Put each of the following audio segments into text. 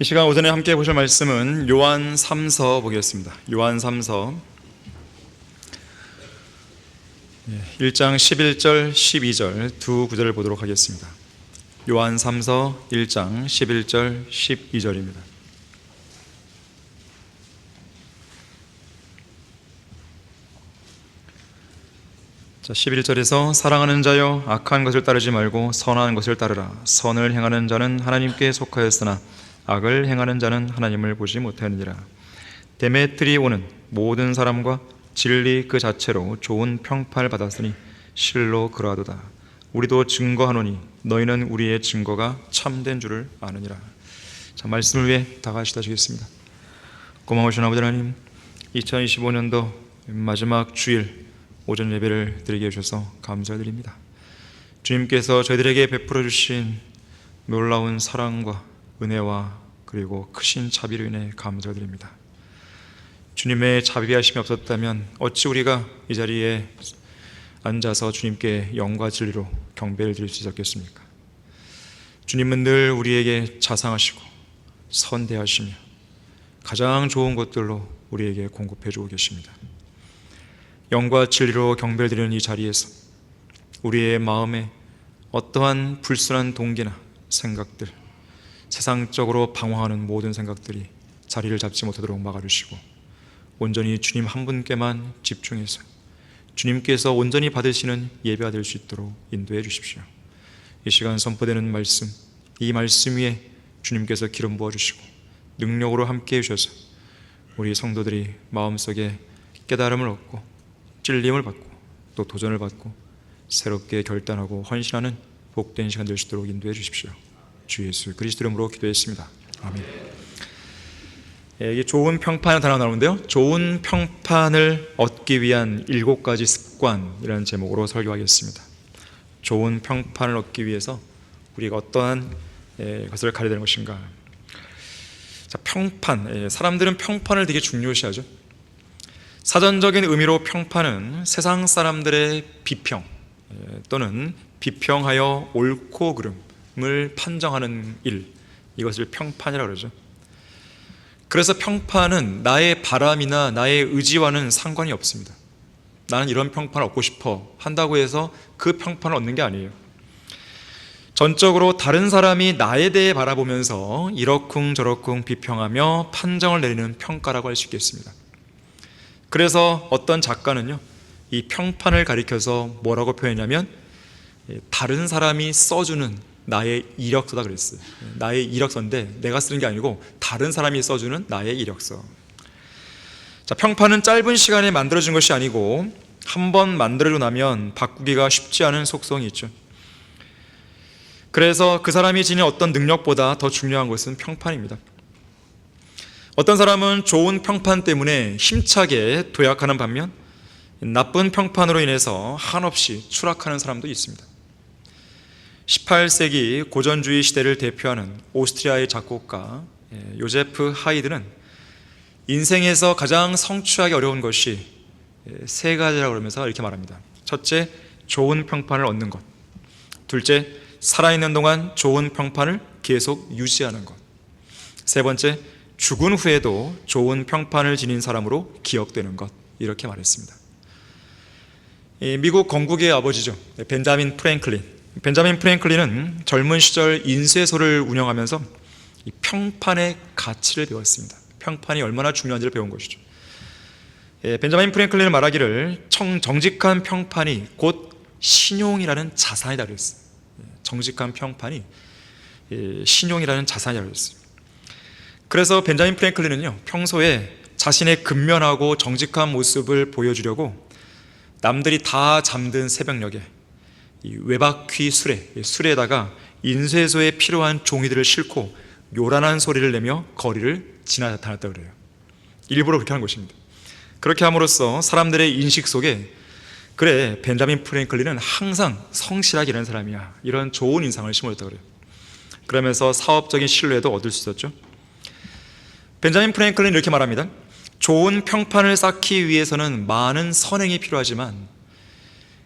이 시간 오전에 함께 보실 말씀은 요한 3서 보겠습니다. 요한 3서 1장 11절, 12절 두 구절을 보도록 하겠습니다. 요한 3서 1장 11절, 12절입니다. 자, 11절에서 사랑하는 자여 악한 것을 따르지 말고 선한 것을 따르라. 선을 행하는 자는 하나님께 속하였으나 악을 행하는 자는 하나님을 보지 못하느니라. 데메트리오는 모든 사람과 진리 그 자체로 좋은 평판을 받았으니 실로 그러하도다. 우리도 증거하노니 너희는 우리의 증거가 참된 줄을 아느니라. 자, 말씀을 위해 다 같이 다시겠습니다. 고마우신 아버지 하나님, 2025년도 마지막 주일 오전 예배를 드리게 해주셔서 감사드립니다. 주님께서 저희들에게 베풀어 주신 놀라운 사랑과 은혜와 그리고 크신 자비로 인해 감사드립니다. 주님의 자비하심이 없었다면 어찌 우리가 이 자리에 앉아서 주님께 영과 진리로 경배를 드릴 수 있었겠습니까? 주님은 늘 우리에게 자상하시고 선대하시며 가장 좋은 것들로 우리에게 공급해 주고 계십니다. 영과 진리로 경배를 드리는 이 자리에서 우리의 마음에 어떠한 불순한 동기나 생각들, 세상적으로 방황하는 모든 생각들이 자리를 잡지 못하도록 막아주시고 온전히 주님 한 분께만 집중해서 주님께서 온전히 받으시는 예배가 될 수 있도록 인도해 주십시오. 이 시간 선포되는 말씀, 이 말씀 위에 주님께서 기름 부어주시고 능력으로 함께해 주셔서 우리 성도들이 마음속에 깨달음을 얻고 찔림을 받고 또 도전을 받고 새롭게 결단하고 헌신하는 복된 시간 될 수 있도록 인도해 주십시오. 주 예수 그리스도 이름으로 기도했습니다. 아멘. 이게 좋은 평판이라는 단어가 나오는데요, 좋은 평판을 얻기 위한 7가지 습관이라는 제목으로 설교하겠습니다. 좋은 평판을 얻기 위해서 우리가 어떠한 것을 가려야 되는 것인가. 자, 평판, 사람들은 평판을 되게 중요시하죠. 사전적인 의미로 평판은 세상 사람들의 비평 또는 비평하여 옳고 그름을 판정하는 일, 이것을 평판이라고 그러죠. 그래서 평판은 나의 바람이나 나의 의지와는 상관이 없습니다. 나는 이런 평판을 얻고 싶어 한다고 해서 그 평판을 얻는 게 아니에요. 전적으로 다른 사람이 나에 대해 바라보면서 이러쿵저러쿵 비평하며 판정을 내리는 평가라고 할 수 있겠습니다. 그래서 어떤 작가는요, 이 평판을 가리켜서 뭐라고 표현하냐면 다른 사람이 써주는 나의 이력서다 그랬어요. 나의 이력서인데 내가 쓰는 게 아니고 다른 사람이 써주는 나의 이력서. 자, 평판은 짧은 시간에 만들어진 것이 아니고 한번 만들어지고 나면 바꾸기가 쉽지 않은 속성이 있죠. 그래서 그 사람이 지닌 어떤 능력보다 더 중요한 것은 평판입니다. 어떤 사람은 좋은 평판 때문에 힘차게 도약하는 반면 나쁜 평판으로 인해서 한없이 추락하는 사람도 있습니다. 18세기 고전주의 시대를 대표하는 오스트리아의 작곡가 요제프 하이드는 인생에서 가장 성취하기 어려운 것이 3가지라고 그러면서 이렇게 말합니다. 첫째, 좋은 평판을 얻는 것. 둘째, 살아있는 동안 좋은 평판을 계속 유지하는 것. 세 번째, 죽은 후에도 좋은 평판을 지닌 사람으로 기억되는 것. 이렇게 말했습니다. 미국 건국의 아버지죠, 벤자민 프랭클린. 벤자민 프랭클린은 젊은 시절 인쇄소를 운영하면서 이 평판의 가치를 배웠습니다. 평판이 얼마나 중요한지를 배운 것이죠. 벤자민 프랭클린은 말하기를 정직한 평판이 곧 신용이라는 자산이다 그랬어요. 정직한 평판이 신용이라는 자산이라고 그랬어요. 그래서 벤자민 프랭클린은요, 평소에 자신의 근면하고 정직한 모습을 보여주려고 남들이 다 잠든 새벽녘에 이 외바퀴 수레에다가 인쇄소에 필요한 종이들을 싣고 요란한 소리를 내며 거리를 지나 나타났다고 그래요. 일부러 그렇게 하는 것입니다. 그렇게 함으로써 사람들의 인식 속에 그래, 벤자민 프랭클린은 항상 성실하게 일하는 사람이야, 이런 좋은 인상을 심어줬다고 그래요. 그러면서 사업적인 신뢰도 얻을 수 있었죠. 벤자민 프랭클린은 이렇게 말합니다. 좋은 평판을 쌓기 위해서는 많은 선행이 필요하지만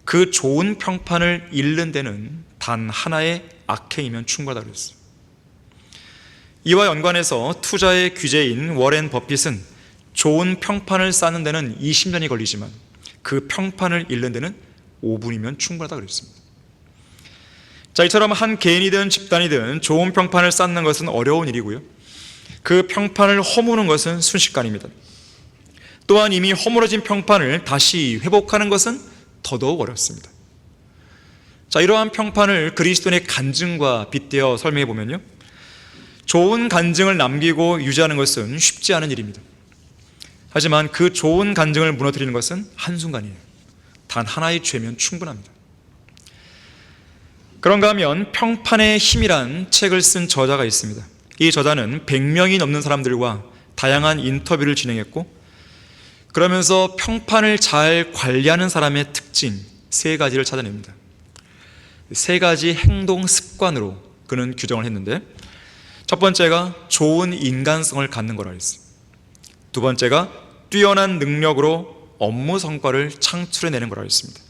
그 좋은 평판을 잃는 데는 단 하나의 악행이면 충분하다고 그랬어요. 이와 연관해서 투자의 귀재인 워렌 버핏은 좋은 평판을 쌓는 데는 20년이 걸리지만 그 평판을 잃는 데는 5분이면 충분하다고 그랬습니다. 자, 이처럼 한 개인이든 집단이든 좋은 평판을 쌓는 것은 어려운 일이고요, 그 평판을 허무는 것은 순식간입니다. 또한 이미 허물어진 평판을 다시 회복하는 것은 더더욱 어렵습니다. 자, 이러한 평판을 그리스도인의 간증과 빗대어 설명해 보면요, 좋은 간증을 남기고 유지하는 것은 쉽지 않은 일입니다. 하지만 그 좋은 간증을 무너뜨리는 것은 한순간이에요. 단 하나의 죄면 충분합니다. 그런가 하면 평판의 힘이란 책을 쓴 저자가 있습니다. 이 저자는 100명이 넘는 사람들과 다양한 인터뷰를 진행했고, 그러면서 평판을 잘 관리하는 사람의 특징 3가지를 찾아냅니다. 3가지 행동 습관으로 그는 규정을 했는데, 첫 번째가 좋은 인간성을 갖는 거라고 했어요. 두 번째가 뛰어난 능력으로 업무 성과를 창출해내는 거라고 했습니다.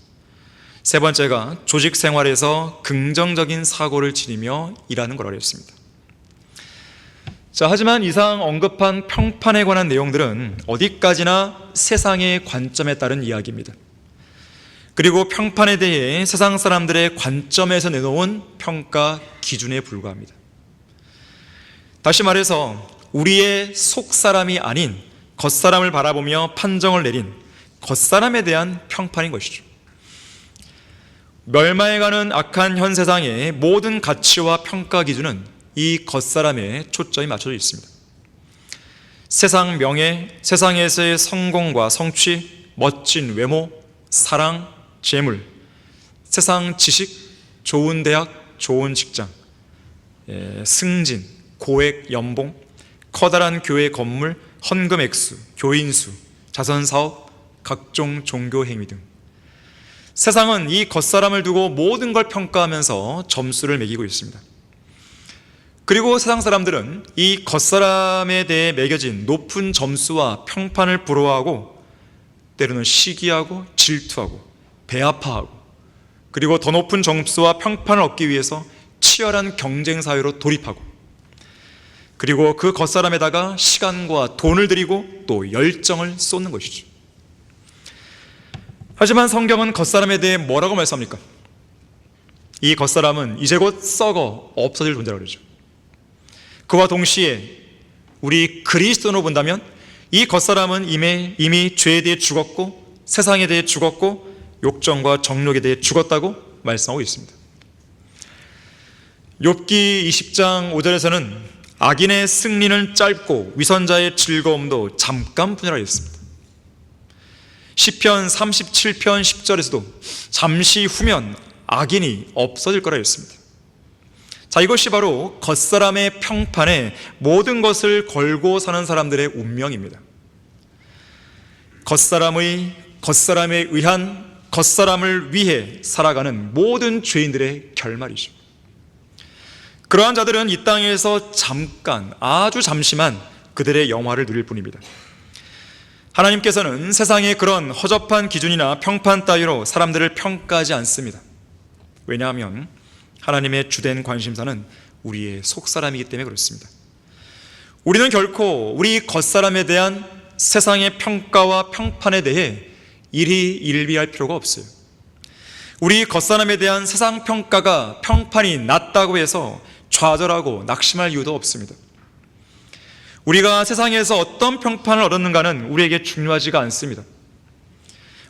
세 번째가 조직 생활에서 긍정적인 사고를 지니며 일하는 거라고 했습니다. 자, 하지만 이상 언급한 평판에 관한 내용들은 어디까지나 세상의 관점에 따른 이야기입니다. 그리고 평판에 대해 세상 사람들의 관점에서 내놓은 평가 기준에 불과합니다. 다시 말해서 우리의 속사람이 아닌 겉사람을 바라보며 판정을 내린 겉사람에 대한 평판인 것이죠. 멸망해가는 악한 현 세상의 모든 가치와 평가 기준은 이 겉사람에 초점이 맞춰져 있습니다. 세상 명예, 세상에서의 성공과 성취, 멋진 외모, 사랑, 재물, 세상 지식, 좋은 대학, 좋은 직장, 승진, 고액 연봉, 커다란 교회 건물, 헌금 액수, 교인 수, 자선 사업, 각종 종교 행위 등 세상은 이 겉사람을 두고 모든 걸 평가하면서 점수를 매기고 있습니다. 그리고 세상 사람들은 이 겉사람에 대해 매겨진 높은 점수와 평판을 부러워하고, 때로는 시기하고 질투하고 배아파하고, 그리고 더 높은 점수와 평판을 얻기 위해서 치열한 경쟁 사회로 돌입하고, 그리고 그 겉사람에다가 시간과 돈을 들이고 또 열정을 쏟는 것이죠. 하지만 성경은 겉사람에 대해 뭐라고 말씀합니까? 이 겉사람은 이제 곧 썩어 없어질 존재라고 그러죠. 그와 동시에 우리 그리스도로 본다면 이 겉사람은 이미 죄에 대해 죽었고, 세상에 대해 죽었고, 욕정과 정욕에 대해 죽었다고 말씀하고 있습니다. 욥기 20장 5절에서는 악인의 승리는 짧고 위선자의 즐거움도 잠깐뿐이라고 했습니다. 시편 37편 10절에서도 잠시 후면 악인이 없어질 거라고 했습니다. 자, 이것이 바로 겉사람의 평판에 모든 것을 걸고 사는 사람들의 운명입니다. 겉사람에 의한, 겉사람을 위해 살아가는 모든 죄인들의 결말이죠. 그러한 자들은 이 땅에서 잠깐, 아주 잠시만 그들의 영화를 누릴 뿐입니다. 하나님께서는 세상의 그런 허접한 기준이나 평판 따위로 사람들을 평가하지 않습니다. 왜냐하면 하나님의 주된 관심사는 우리의 속사람이기 때문에 그렇습니다. 우리는 결코 우리 겉사람에 대한 세상의 평가와 평판에 대해 일희일비할 필요가 없어요. 우리 겉사람에 대한 세상 평가가, 평판이 낮다고 해서 좌절하고 낙심할 이유도 없습니다. 우리가 세상에서 어떤 평판을 얻었는가는 우리에게 중요하지가 않습니다.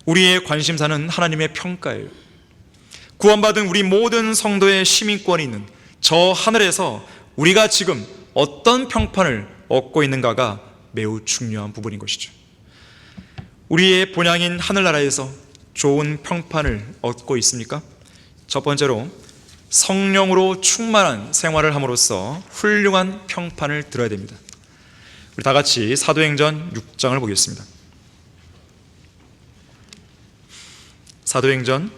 우리의 관심사는 하나님의 평가예요. 구원받은 우리 모든 성도의 시민권이 있는 저 하늘에서 우리가 지금 어떤 평판을 얻고 있는가가 매우 중요한 부분인 것이죠. 우리의 본향인 하늘나라에서 좋은 평판을 얻고 있습니까? 첫 번째로 성령으로 충만한 생활을 함으로써 훌륭한 평판을 들어야 됩니다. 우리 다 같이 사도행전 6장을 보겠습니다. 사도행전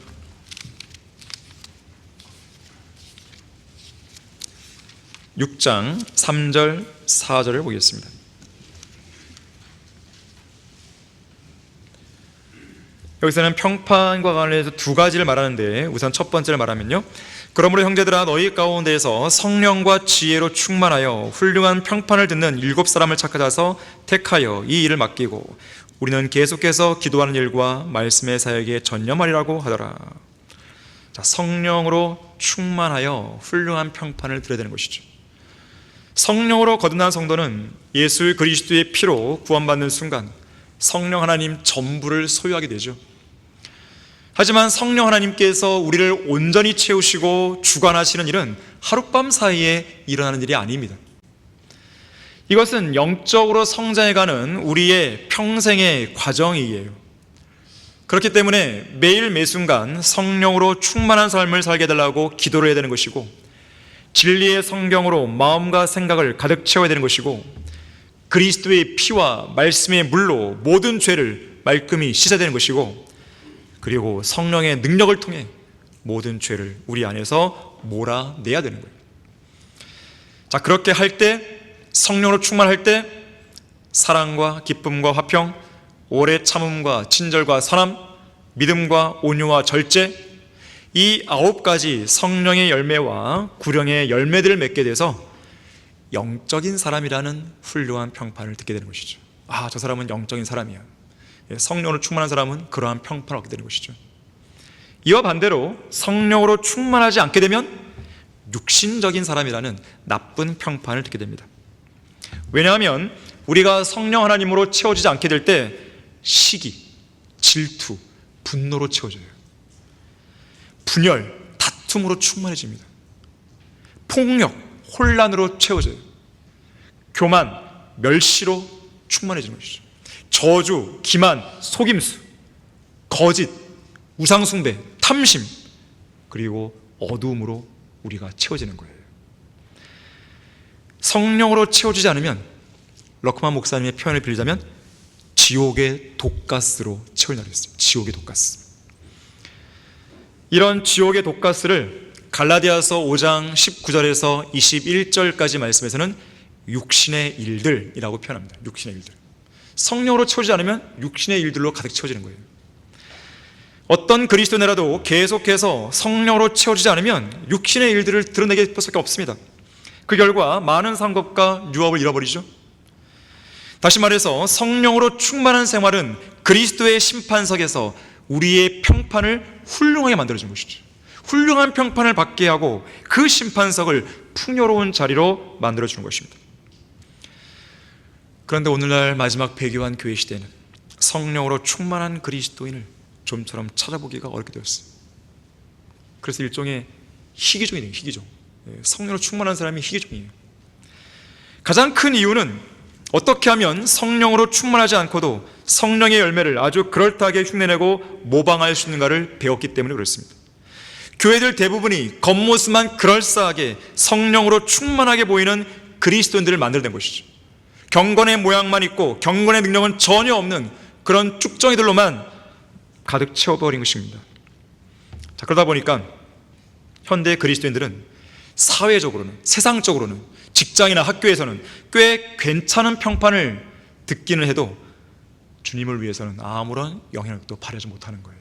6장 3절 4절을 보겠습니다. 여기서는 평판과 관련해서 두 가지를 말하는데, 우선 첫 번째를 말하면요, 그러므로 형제들아, 너희 가운데에서 성령과 지혜로 충만하여 훌륭한 평판을 듣는 7사람을 찾아서 택하여 이 일을 맡기고 우리는 계속해서 기도하는 일과 말씀의 사역에 전념하리라고 하더라. 자, 성령으로 충만하여 훌륭한 평판을 들어야 되는 것이죠. 성령으로 거듭난 성도는 예수 그리스도의 피로 구원받는 순간 성령 하나님 전부를 소유하게 되죠. 하지만 성령 하나님께서 우리를 온전히 채우시고 주관하시는 일은 하룻밤 사이에 일어나는 일이 아닙니다. 이것은 영적으로 성장해가는 우리의 평생의 과정이에요. 그렇기 때문에 매일 매순간 성령으로 충만한 삶을 살게 해달라고 기도를 해야 되는 것이고, 진리의 성경으로 마음과 생각을 가득 채워야 되는 것이고, 그리스도의 피와 말씀의 물로 모든 죄를 말끔히 씻어야 되는 것이고, 그리고 성령의 능력을 통해 모든 죄를 우리 안에서 몰아내야 되는 거예요. 자, 그렇게 할 때, 성령으로 충만할 때 사랑과 기쁨과 화평, 오래 참음과 친절과 선함, 믿음과 온유와 절제, 이 9가지 성령의 열매와 구령의 열매들을 맺게 돼서 영적인 사람이라는 훌륭한 평판을 듣게 되는 것이죠. 아, 저 사람은 영적인 사람이야. 성령으로 충만한 사람은 그러한 평판을 얻게 되는 것이죠. 이와 반대로 성령으로 충만하지 않게 되면 육신적인 사람이라는 나쁜 평판을 듣게 됩니다. 왜냐하면 우리가 성령 하나님으로 채워지지 않게 될 때 시기, 질투, 분노로 채워져요. 분열, 다툼으로 충만해집니다. 폭력, 혼란으로 채워져요. 교만, 멸시로 충만해지는 것이죠. 저주, 기만, 속임수, 거짓, 우상숭배, 탐심, 그리고 어두움으로 우리가 채워지는 거예요. 성령으로 채워지지 않으면, 러크만 목사님의 표현을 빌리자면 지옥의 독가스로 채워진다고 했어요. 지옥의 독가스. 이런 지옥의 독가스를 갈라디아서 5장 19절에서 21절까지 말씀에서는 육신의 일들이라고 표현합니다. 육신의 일들. 성령으로 채워지지 않으면 육신의 일들로 가득 채워지는 거예요. 어떤 그리스도인이라도 계속해서 성령으로 채워지지 않으면 육신의 일들을 드러내게 될 수밖에 없습니다. 그 결과 많은 상급과 유업을 잃어버리죠. 다시 말해서 성령으로 충만한 생활은 그리스도의 심판석에서 우리의 평판을 훌륭하게 만들어주는 것이죠. 훌륭한 평판을 받게 하고 그 심판석을 풍요로운 자리로 만들어주는 것입니다. 그런데 오늘날 마지막 배교한 교회 시대는 성령으로 충만한 그리스도인을 좀처럼 찾아보기가 어렵게 되었어요. 그래서 일종의 희귀종이에요. 희귀종. 성령으로 충만한 사람이 희귀종이에요. 가장 큰 이유는 어떻게 하면 성령으로 충만하지 않고도 성령의 열매를 아주 그럴듯하게 흉내내고 모방할 수 있는가를 배웠기 때문에 그렇습니다. 교회들 대부분이 겉모습만 그럴싸하게 성령으로 충만하게 보이는 그리스도인들을 만들어낸 것이죠. 경건의 모양만 있고 경건의 능력은 전혀 없는 그런 쭉정이들로만 가득 채워버린 것입니다. 자, 그러다 보니까 현대 그리스도인들은 사회적으로는, 세상적으로는, 직장이나 학교에서는 꽤 괜찮은 평판을 듣기는 해도 주님을 위해서는 아무런 영향력도 발휘하지 못하는 거예요.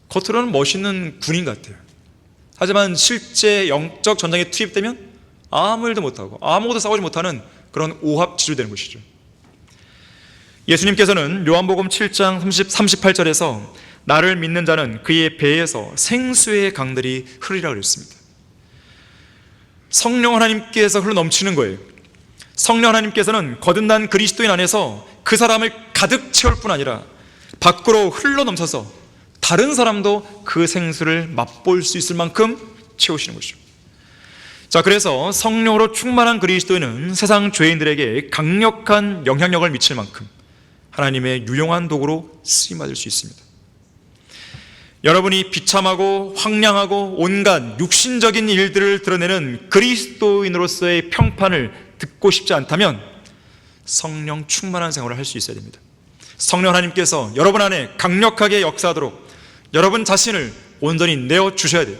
겉으로는 멋있는 군인 같아요. 하지만 실제 영적 전장에 투입되면 아무 일도 못하고 아무것도 싸우지 못하는 그런 오합지졸되는 것이죠. 예수님께서는 요한복음 7장 38절에서 나를 믿는 자는 그의 배에서 생수의 강들이 흐르리라 그랬습니다. 성령 하나님께서 흘러넘치는 거예요. 성령 하나님께서는 거듭난 그리스도인 안에서 그 사람을 가득 채울 뿐 아니라 밖으로 흘러넘쳐서 다른 사람도 그 생수를 맛볼 수 있을 만큼 채우시는 것이죠. 자, 그래서 성령으로 충만한 그리스도인은 세상 죄인들에게 강력한 영향력을 미칠 만큼 하나님의 유용한 도구로 쓰임받을 수 있습니다. 여러분이 비참하고 황량하고 온갖 육신적인 일들을 드러내는 그리스도인으로서의 평판을 듣고 싶지 않다면 성령 충만한 생활을 할 수 있어야 됩니다. 성령 하나님께서 여러분 안에 강력하게 역사하도록 여러분 자신을 온전히 내어주셔야 돼요.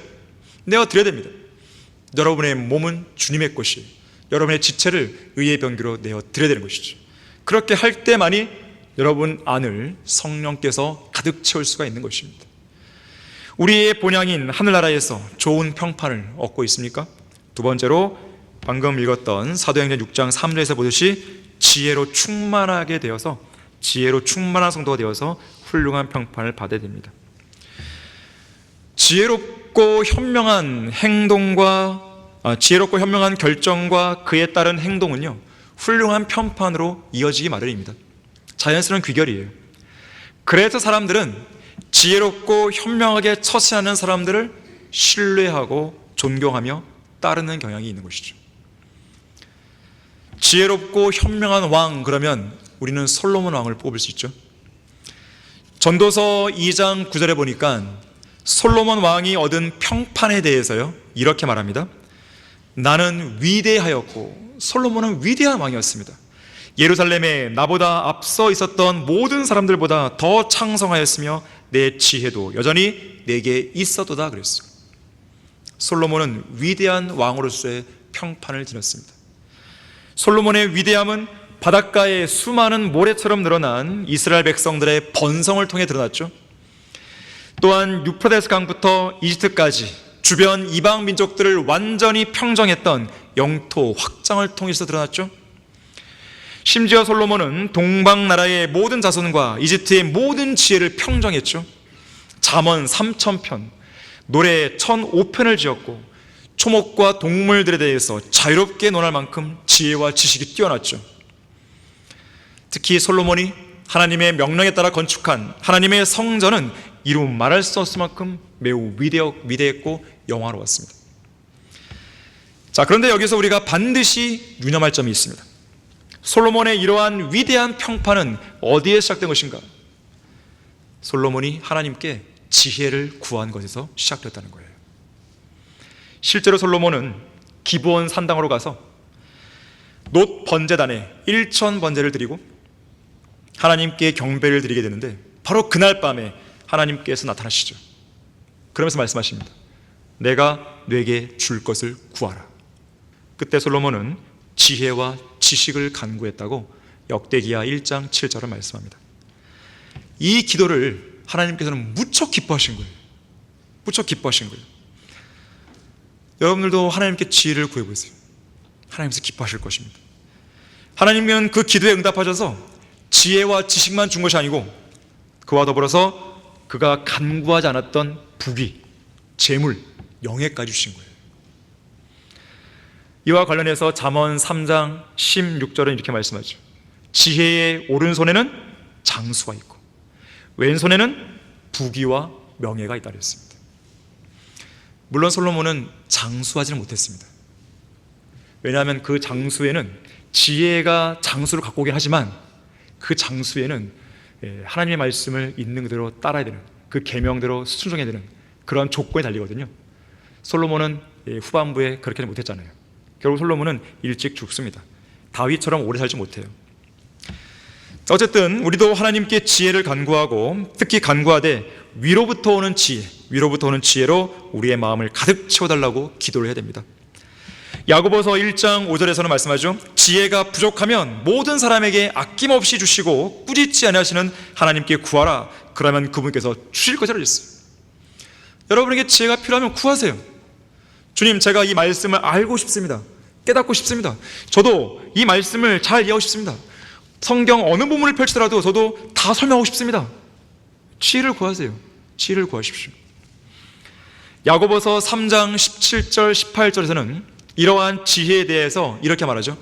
내어드려야 됩니다. 여러분의 몸은 주님의 것이에요. 여러분의 지체를 의의 병기로 내어드려야 되는 것이죠. 그렇게 할 때만이 여러분 안을 성령께서 가득 채울 수가 있는 것입니다. 우리의 본향인 하늘나라에서 좋은 평판을 얻고 있습니까? 두 번째로 방금 읽었던 사도행전 6장 3절에서 보듯이 지혜로 충만하게 되어서, 지혜로 충만한 성도가 되어서 훌륭한 평판을 받아야 됩니다. 지혜롭고 현명한 결정과 그에 따른 행동은요, 훌륭한 평판으로 이어지기 마련입니다. 자연스러운 귀결이에요. 그래서 사람들은 지혜롭고 현명하게 처신하는 사람들을 신뢰하고 존경하며 따르는 경향이 있는 것이죠. 지혜롭고 현명한 왕, 그러면 우리는 솔로몬 왕을 뽑을 수 있죠. 전도서 2장 9절에 보니까 솔로몬 왕이 얻은 평판에 대해서요, 이렇게 말합니다. 나는 위대하였고, 솔로몬은 위대한 왕이었습니다. 예루살렘에 나보다 앞서 있었던 모든 사람들보다 더 창성하였으며 내 지혜도 여전히 내게 있었도다 그랬어요. 솔로몬은 위대한 왕으로서의 평판을 지녔습니다. 솔로몬의 위대함은 바닷가에 수많은 모래처럼 늘어난 이스라엘 백성들의 번성을 통해 드러났죠. 또한 유프라테스 강부터 이집트까지 주변 이방 민족들을 완전히 평정했던 영토 확장을 통해서 드러났죠. 심지어 솔로몬은 동방나라의 모든 자손과 이집트의 모든 지혜를 평정했죠. 잠언 3000편, 노래 1005편을 지었고 초목과 동물들에 대해서 자유롭게 논할 만큼 지혜와 지식이 뛰어났죠. 특히 솔로몬이 하나님의 명령에 따라 건축한 하나님의 성전은 이루 말할 수 없을 만큼 매우 위대했고 영화로웠습니다. 자, 그런데 여기서 우리가 반드시 유념할 점이 있습니다. 솔로몬의 이러한 위대한 평판은 어디에 시작된 것인가? 솔로몬이 하나님께 지혜를 구한 것에서 시작됐다는 거예요. 실제로 솔로몬은 기브온 산당으로 가서 놋 번제단에 1000번제를 드리고 하나님께 경배를 드리게 되는데, 바로 그날 밤에 하나님께서 나타나시죠. 그러면서 말씀하십니다. 내가 네게 줄 것을 구하라. 그때 솔로몬은 지혜와 지식을 간구했다고 역대기야 1장 7절을 말씀합니다. 이 기도를 하나님께서는 무척 기뻐하신 거예요. 무척 기뻐하신 거예요. 여러분들도 하나님께 지혜를 구해보세요. 하나님께서 기뻐하실 것입니다. 하나님은 그 기도에 응답하셔서 지혜와 지식만 준 것이 아니고 그와 더불어서 그가 간구하지 않았던 부귀, 재물, 영예까지 주신 거예요. 이와 관련해서 잠언 3장 16절은 이렇게 말씀하죠. 지혜의 오른손에는 장수가 있고 왼손에는 부귀와 명예가 있다 그랬습니다. 물론 솔로몬은 장수하지는 못했습니다. 왜냐하면 그 장수에는, 지혜가 장수를 갖고 오긴 하지만 그 장수에는 하나님의 말씀을 있는 그대로 따라야 되는, 그 계명대로 순종해야 되는 그런 조건이 달리거든요. 솔로몬은 후반부에 그렇게는 못했잖아요. 결국 솔로몬은 일찍 죽습니다. 다윗처럼 오래 살지 못해요. 어쨌든 우리도 하나님께 지혜를 간구하고, 특히 간구하되 위로부터 오는 지혜, 위로부터 오는 지혜로 우리의 마음을 가득 채워달라고 기도를 해야 됩니다. 야고보서 1장 5절에서는 말씀하죠. 지혜가 부족하면 모든 사람에게 아낌없이 주시고 꾸짖지 아니하시는 하나님께 구하라. 그러면 그분께서 주실 것이라고 했어요. 여러분에게 지혜가 필요하면 구하세요. 주님, 제가 이 말씀을 알고 싶습니다. 깨닫고 싶습니다. 저도 이 말씀을 잘 이해하고 싶습니다. 성경 어느 부분을 펼치더라도 저도 다 설명하고 싶습니다. 지혜를 구하세요. 지혜를 구하십시오. 야고보서 3장 17절 18절에서는 이러한 지혜에 대해서 이렇게 말하죠.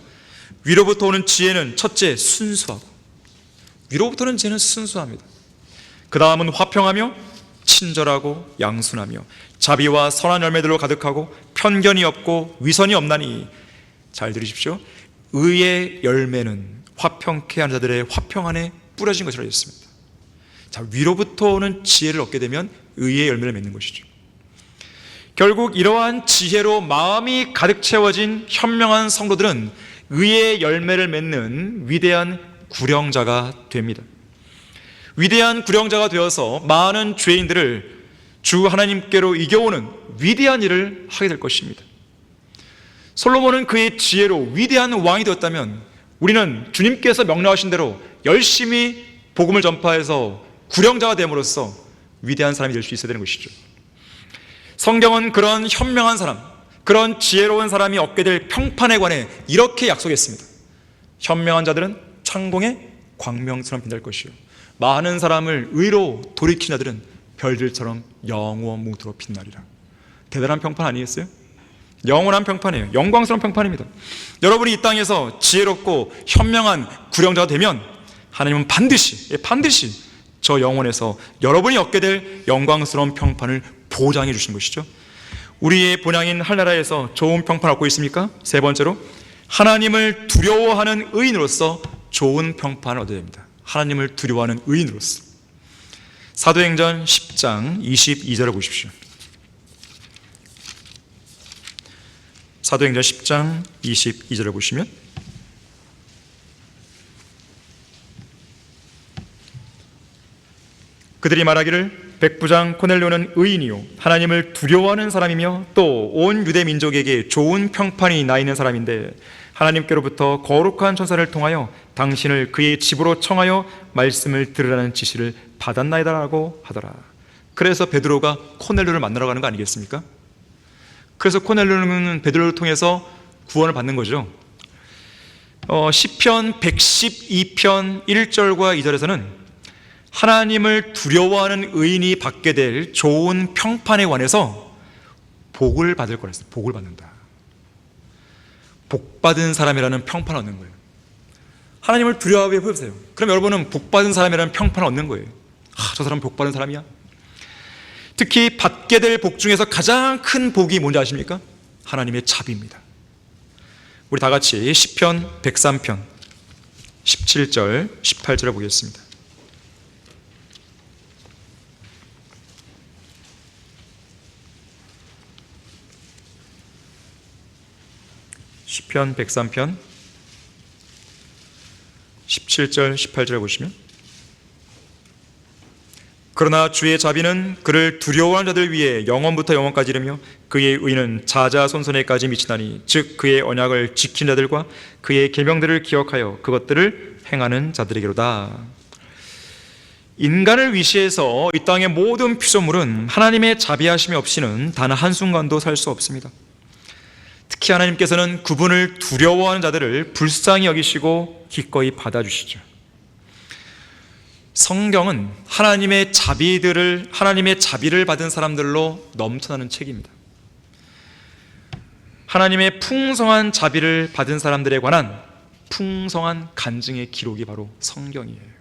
위로부터 오는 지혜는 첫째 순수하고, 위로부터 오는 지혜는 순수합니다. 그 다음은 화평하며 친절하고 양순하며 자비와 선한 열매들로 가득하고 편견이 없고 위선이 없나니. 잘 들으십시오. 의의 열매는 화평케 하는 자들의 화평 안에 뿌려진 것이라고 했습니다. 자, 위로부터 오는 지혜를 얻게 되면 의의 열매를 맺는 것이죠. 결국 이러한 지혜로 마음이 가득 채워진 현명한 성도들은 의의 열매를 맺는 위대한 구령자가 됩니다. 위대한 구령자가 되어서 많은 죄인들을 주 하나님께로 이겨오는 위대한 일을 하게 될 것입니다. 솔로몬은 그의 지혜로 위대한 왕이 되었다면 우리는 주님께서 명령하신 대로 열심히 복음을 전파해서 구령자가 됨으로써 위대한 사람이 될 수 있어야 되는 것이죠. 성경은 그런 현명한 사람, 그런 지혜로운 사람이 얻게 될 평판에 관해 이렇게 약속했습니다. 현명한 자들은 창공의 광명처럼 빛날 것이요, 많은 사람을 의로 돌이킨 자들은 별들처럼 영원 뭉토로 빛나리라. 대단한 평판 아니겠어요? 영원한 평판이에요. 영광스러운 평판입니다. 여러분이 이 땅에서 지혜롭고 현명한 구령자가 되면 하나님은 반드시 저 영혼에서 여러분이 얻게 될 영광스러운 평판을 보장해 주신 것이죠. 우리의 본향인 하늘나라에서 좋은 평판을 얻고 있습니까? 세 번째로, 하나님을 두려워하는 의인으로서 좋은 평판을 얻어야 됩니다. 하나님을 두려워하는 의인으로서. 사도행전 10장 22절을 보십시오. 사도행전 10장 22절을 보시면, 그들이 말하기를 백부장 코넬료는 의인이요 하나님을 두려워하는 사람이며 또 온 유대 민족에게 좋은 평판이 나 있는 사람인데 하나님께로부터 거룩한 천사를 통하여 당신을 그의 집으로 청하여 말씀을 들으라는 지시를 받았나이다라고 하더라. 그래서 베드로가 코넬료를 만나러 가는 거 아니겠습니까? 그래서 코넬료는 베드로를 통해서 구원을 받는 거죠. 시편 112편 1절과 2절에서는 하나님을 두려워하는 의인이 받게 될 좋은 평판에 관해서 복을 받을 거라 했어요. 복을 받는다. 복받은 사람이라는 평판을 얻는 거예요. 하나님을 두려워하게 해보세요. 그럼 여러분은 복받은 사람이라는 평판을 얻는 거예요. 저 사람은 복받은 사람이야. 특히 받게 될 복 중에서 가장 큰 복이 뭔지 아십니까? 하나님의 자비입니다. 우리 다 같이 시편 103편 17절 18절을 보겠습니다. 시편 103편 17절 18절을 보시면, 그러나 주의 자비는 그를 두려워하는 자들 위에 영원부터 영원까지 이르며 그의 의는 자자손손에까지 미치나니 즉 그의 언약을 지킨 자들과 그의 계명들을 기억하여 그것들을 행하는 자들에게로다. 인간을 위시해서 이 땅의 모든 피조물은 하나님의 자비하심이 없이는 단 한순간도 살 수 없습니다. 특히 하나님께서는 그분을 두려워하는 자들을 불쌍히 여기시고 기꺼이 받아주시죠. 성경은 하나님의 자비를 받은 사람들로 넘쳐나는 책입니다. 하나님의 풍성한 자비를 받은 사람들에 관한 풍성한 간증의 기록이 바로 성경이에요.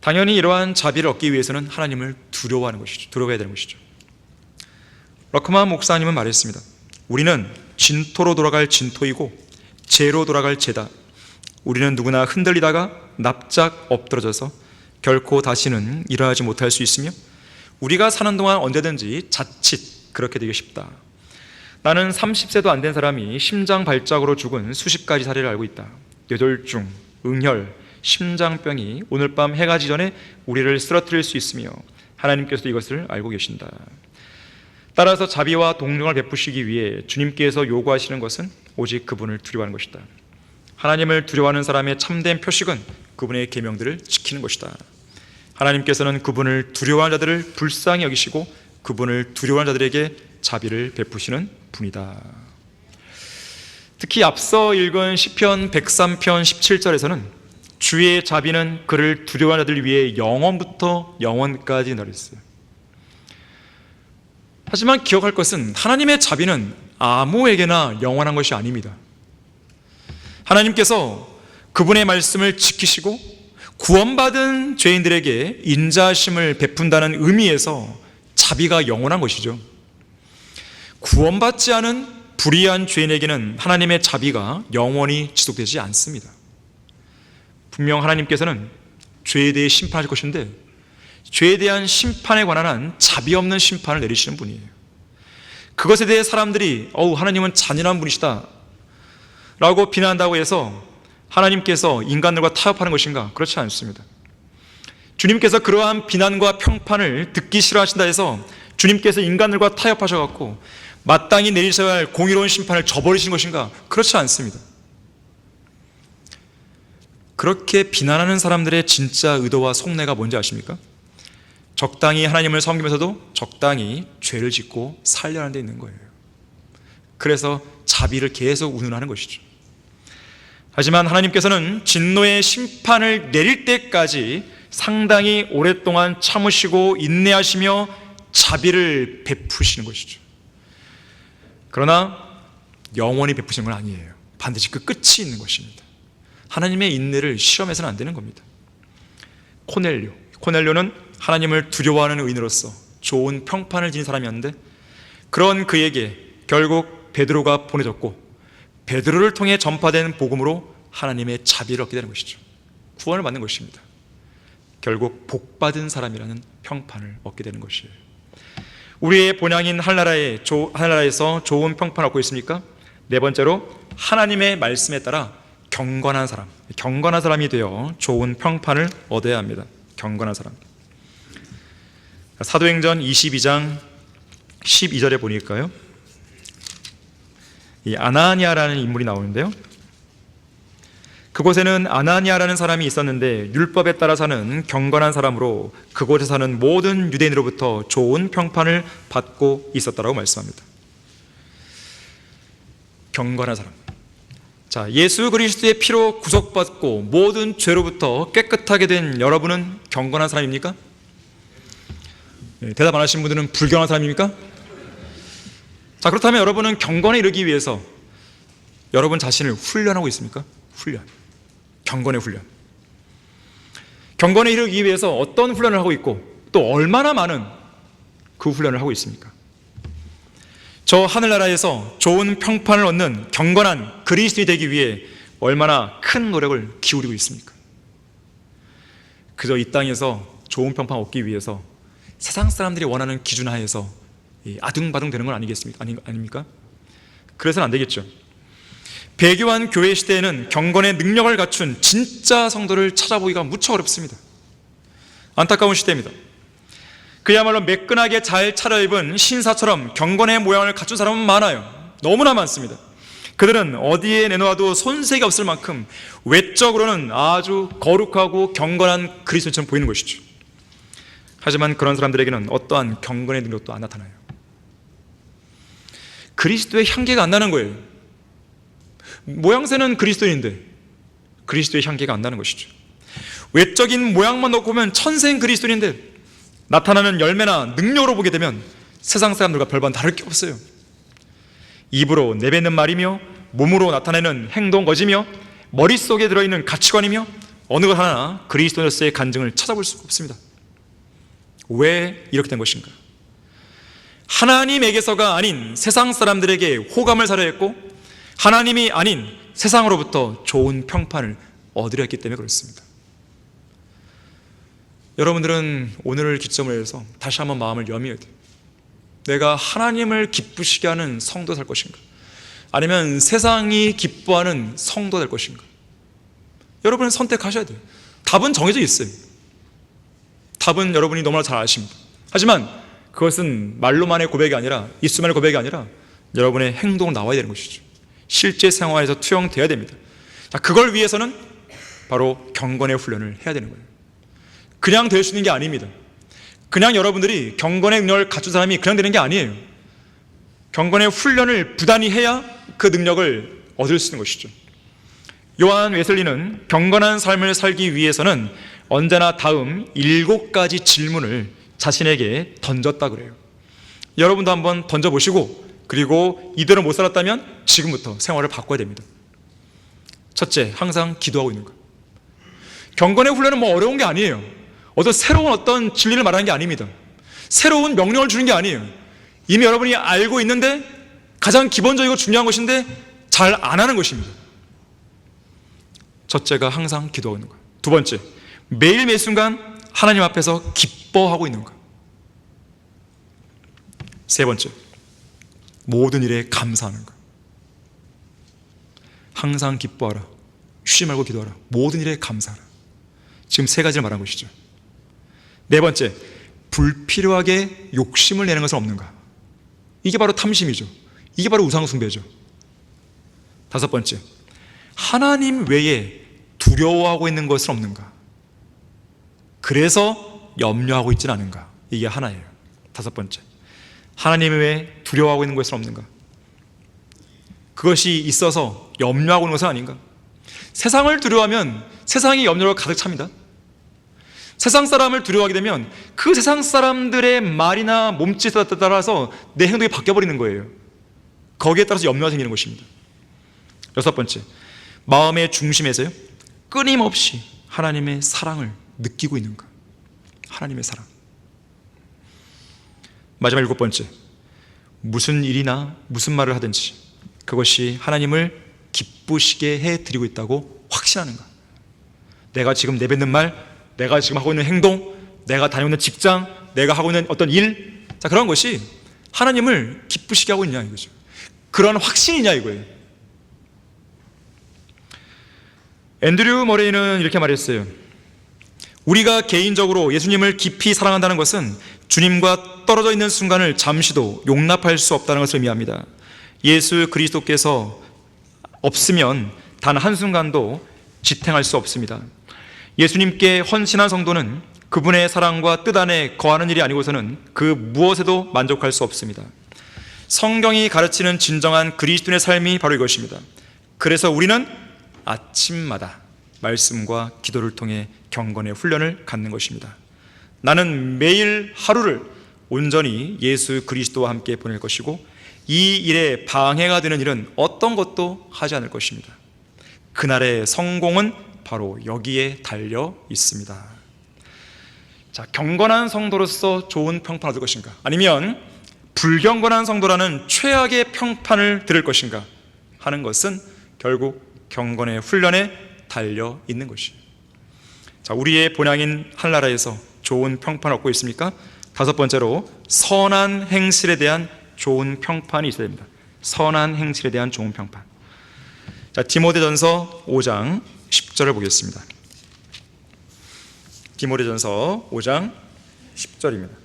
당연히 이러한 자비를 얻기 위해서는 하나님을 두려워하는 것이죠. 두려워해야 되는 것이죠. 러크만 목사님은 말했습니다. 우리는 진토로 돌아갈 진토이고 재로 돌아갈 재다. 우리는 누구나 흔들리다가 납작 엎드러져서 결코 다시는 일어나지 못할 수 있으며 우리가 사는 동안 언제든지 자칫 그렇게 되기 쉽다. 나는 30세도 안 된 사람이 심장 발작으로 죽은 수십 가지 사례를 알고 있다. 뇌졸중, 응혈, 심장병이 오늘 밤 해가 지기 전에 우리를 쓰러뜨릴 수 있으며 하나님께서도 이것을 알고 계신다. 따라서 자비와 동정을 베푸시기 위해 주님께서 요구하시는 것은 오직 그분을 두려워하는 것이다. 하나님을 두려워하는 사람의 참된 표식은 그분의 계명들을 지키는 것이다. 하나님께서는 그분을 두려워하는 자들을 불쌍히 여기시고 그분을 두려워하는 자들에게 자비를 베푸시는 분이다. 특히 앞서 읽은 시편 103편 17절에서는 주의 자비는 그를 두려워하는 자들 위해 영원부터 영원까지 나랬어요. 하지만 기억할 것은 하나님의 자비는 아무에게나 영원한 것이 아닙니다. 하나님께서 그분의 말씀을 지키시고 구원받은 죄인들에게 인자하심을 베푼다는 의미에서 자비가 영원한 것이죠. 구원받지 않은 불의한 죄인에게는 하나님의 자비가 영원히 지속되지 않습니다. 분명 하나님께서는 죄에 대해 심판하실 것인데 죄에 대한 심판에 관한 한 자비 없는 심판을 내리시는 분이에요. 그것에 대해 사람들이 하나님은 잔인한 분이시다 라고 비난한다고 해서 하나님께서 인간들과 타협하는 것인가? 그렇지 않습니다. 주님께서 그러한 비난과 평판을 듣기 싫어하신다 해서 주님께서 인간들과 타협하셔서 마땅히 내리셔야 할 공의로운 심판을 저버리신 것인가? 그렇지 않습니다. 그렇게 비난하는 사람들의 진짜 의도와 속내가 뭔지 아십니까? 적당히 하나님을 섬기면서도 적당히 죄를 짓고 살려는 데 있는 거예요. 그래서 자비를 계속 운운하는 것이죠. 하지만 하나님께서는 진노의 심판을 내릴 때까지 상당히 오랫동안 참으시고 인내하시며 자비를 베푸시는 것이죠. 그러나 영원히 베푸시는 건 아니에요. 반드시 그 끝이 있는 것입니다. 하나님의 인내를 실험해서는 안 되는 겁니다. 코넬료는 하나님을 두려워하는 의인으로서 좋은 평판을 지닌 사람이었는데, 그런 그에게 결국 베드로가 보내졌고, 베드로를 통해 전파된 복음으로 하나님의 자비를 얻게 되는 것이죠. 구원을 받는 것입니다. 결국 복받은 사람이라는 평판을 얻게 되는 것이에요. 우리의 본향인 하늘나라에서 좋은 평판을 얻고 있습니까? 네 번째로 하나님의 말씀에 따라 경건한 사람이 되어 좋은 평판을 얻어야 합니다. 경건한 사람. 사도행전 22장 12절에 보니까요, 이 아나니아라는 인물이 나오는데요, 그곳에는 아나니아라는 사람이 있었는데 율법에 따라 사는 경건한 사람으로 그곳에 사는 모든 유대인으로부터 좋은 평판을 받고 있었다라고 말씀합니다. 경건한 사람. 자, 예수 그리스도의 피로 구속받고 모든 죄로부터 깨끗하게 된 여러분은 경건한 사람입니까? 대답 안 하신 분들은 불경한 사람입니까? 자, 그렇다면 여러분은 경건에 이르기 위해서 여러분 자신을 훈련하고 있습니까? 경건의 훈련. 경건에 이르기 위해서 어떤 훈련을 하고 있고 또 얼마나 많은 그 훈련을 하고 있습니까? 저 하늘나라에서 좋은 평판을 얻는 경건한 그리스도인이 되기 위해 얼마나 큰 노력을 기울이고 있습니까? 그저 이 땅에서 좋은 평판 얻기 위해서 세상 사람들이 원하는 기준 하에서 아둥바둥 되는 건 아닙니까? 그래서는 안 되겠죠. 배교한 교회 시대에는 경건의 능력을 갖춘 진짜 성도를 찾아보기가 무척 어렵습니다. 안타까운 시대입니다. 그야말로 매끈하게 잘 차려입은 신사처럼 경건의 모양을 갖춘 사람은 많아요. 너무나 많습니다. 그들은 어디에 내놓아도 손색이 없을 만큼 외적으로는 아주 거룩하고 경건한 그리스도인처럼 보이는 것이죠. 하지만 그런 사람들에게는 어떠한 경건의 능력도 안 나타나요. 그리스도의 향기가 안 나는 거예요. 모양새는 그리스도인인데 그리스도의 향기가 안 나는 것이죠. 외적인 모양만 놓고 보면 천생 그리스도인인데 나타나는 열매나 능력으로 보게 되면 세상 사람들과 별반 다를 게 없어요. 입으로 내뱉는 말이며 몸으로 나타내는 행동 거지며 머릿속에 들어있는 가치관이며 어느 것 하나 그리스도로서의 간증을 찾아볼 수가 없습니다. 왜 이렇게 된 것인가? 하나님에게서가 아닌 세상 사람들에게 호감을 사려 했고 하나님이 아닌 세상으로부터 좋은 평판을 얻으려 했기 때문에 그렇습니다. 여러분들은 오늘을 기점으로 해서 다시 한번 마음을 염해야 돼요. 내가 하나님을 기쁘시게 하는 성도 될 것인가? 아니면 세상이 기뻐하는 성도 될 것인가? 여러분은 선택하셔야 돼요. 답은 정해져 있어요. 답은 여러분이 너무나 잘 아십니다. 하지만 그것은 말로만의 고백이 아니라 입술만의 고백이 아니라 여러분의 행동으로 나와야 되는 것이죠. 실제 생활에서 투영돼야 됩니다. 자, 그걸 위해서는 바로 경건의 훈련을 해야 되는 거예요. 그냥 될 수 있는 게 아닙니다. 그냥 여러분들이 경건의 능력을 갖춘 사람이 그냥 되는 게 아니에요. 경건의 훈련을 부단히 해야 그 능력을 얻을 수 있는 것이죠. 요한 웨슬리는 경건한 삶을 살기 위해서는 언제나 다음 7가지 질문을 자신에게 던졌다 그래요. 여러분도 한번 던져보시고 그리고 이대로 못 살았다면 지금부터 생활을 바꿔야 됩니다. 첫째, 항상 기도하고 있는 것. 경건의 훈련은 뭐 어려운 게 아니에요. 새로운 어떤 진리를 말하는 게 아닙니다. 새로운 명령을 주는 게 아니에요. 이미 여러분이 알고 있는데 가장 기본적이고 중요한 것인데 잘 안 하는 것입니다. 첫째가 항상 기도하고 있는 것. 두 번째, 매일 매 순간 하나님 앞에서 기뻐하고 있는 것. 세 번째, 모든 일에 감사하는 것. 항상 기뻐하라. 쉬지 말고 기도하라. 모든 일에 감사하라. 지금 3가지를 말한 것이죠. 네 번째, 불필요하게 욕심을 내는 것은 없는가. 이게 바로 탐심이죠. 이게 바로 우상숭배죠. 5번째, 하나님 외에 두려워하고 있는 것은 없는가. 그래서 염려하고 있지는 않은가. 이게 하나예요. 다섯 번째, 하나님을 왜 두려워하고 있는 것은 없는가? 그것이 있어서 염려하고 있는 것은 아닌가? 세상을 두려워하면 세상이 염려로 가득 찹니다. 세상 사람을 두려워하게 되면 그 세상 사람들의 말이나 몸짓에 따라서 내 행동이 바뀌어버리는 거예요. 거기에 따라서 염려가 생기는 것입니다. 여섯 번째, 마음의 중심에서요, 끊임없이 하나님의 사랑을 느끼고 있는가? 하나님의 사랑. 마지막 일곱 번째, 무슨 일이나 무슨 말을 하든지 그것이 하나님을 기쁘시게 해드리고 있다고 확신하는가? 내가 지금 내뱉는 말, 내가 지금 하고 있는 행동, 내가 다니고 있는 직장, 내가 하고 있는 어떤 일, 자, 그런 것이 하나님을 기쁘시게 하고 있냐 이거죠. 그런 확신이냐 이거예요. 앤드류 머레이는 이렇게 말했어요. 우리가 개인적으로 예수님을 깊이 사랑한다는 것은 주님과 떨어져 있는 순간을 잠시도 용납할 수 없다는 것을 의미합니다. 예수 그리스도께서 없으면 단 한순간도 지탱할 수 없습니다. 예수님께 헌신한 성도는 그분의 사랑과 뜻 안에 거하는 일이 아니고서는 그 무엇에도 만족할 수 없습니다. 성경이 가르치는 진정한 그리스도인의 삶이 바로 이것입니다. 그래서 우리는 아침마다 말씀과 기도를 통해 경건의 훈련을 갖는 것입니다. 나는 매일 하루를 온전히 예수 그리스도와 함께 보낼 것이고 이 일에 방해가 되는 일은 어떤 것도 하지 않을 것입니다. 그날의 성공은 바로 여기에 달려 있습니다. 자, 경건한 성도로서 좋은 평판을 얻을 것인가? 아니면 불경건한 성도라는 최악의 평판을 들을 것인가? 하는 것은 결국 경건의 훈련에 달려 있는 것이에요. 자, 우리의 본향인 하늘나라에서 좋은 평판을 얻고 있습니까? 다섯 번째로 선한 행실에 대한 좋은 평판이 있어야 됩니다. 선한 행실에 대한 좋은 평판. 자, 디모데전서 5장 10절을 보겠습니다. 디모데전서 5장 10절입니다.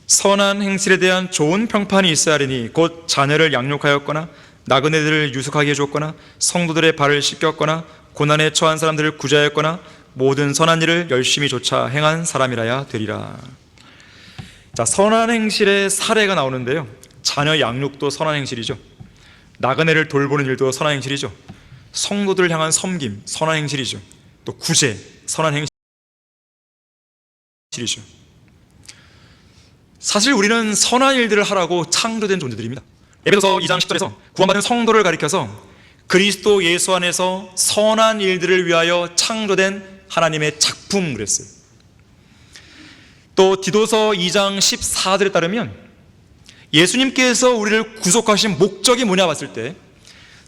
선한 행실에 대한 좋은 평판이 있어야 하리니 곧 자녀를 양육하였거나 나그네들을 유숙하게 해줬거나 성도들의 발을 씻겼거나 고난에 처한 사람들을 구제하였거나 모든 선한 일을 열심히 조차 행한 사람이라야 되리라. 자, 선한 행실의 사례가 나오는데요, 자녀 양육도 선한 행실이죠. 나그네를 돌보는 일도 선한 행실이죠. 성도들을 향한 섬김, 선한 행실이죠. 또 구제, 선한 행실이죠. 사실 우리는 선한 일들을 하라고 창조된 존재들입니다. 에베소서 2장 10절에서 구원받은 성도를 가리켜서 그리스도 예수 안에서 선한 일들을 위하여 창조된 하나님의 작품 그랬어요. 또 디도서 2장 14절에 따르면 예수님께서 우리를 구속하신 목적이 뭐냐 봤을 때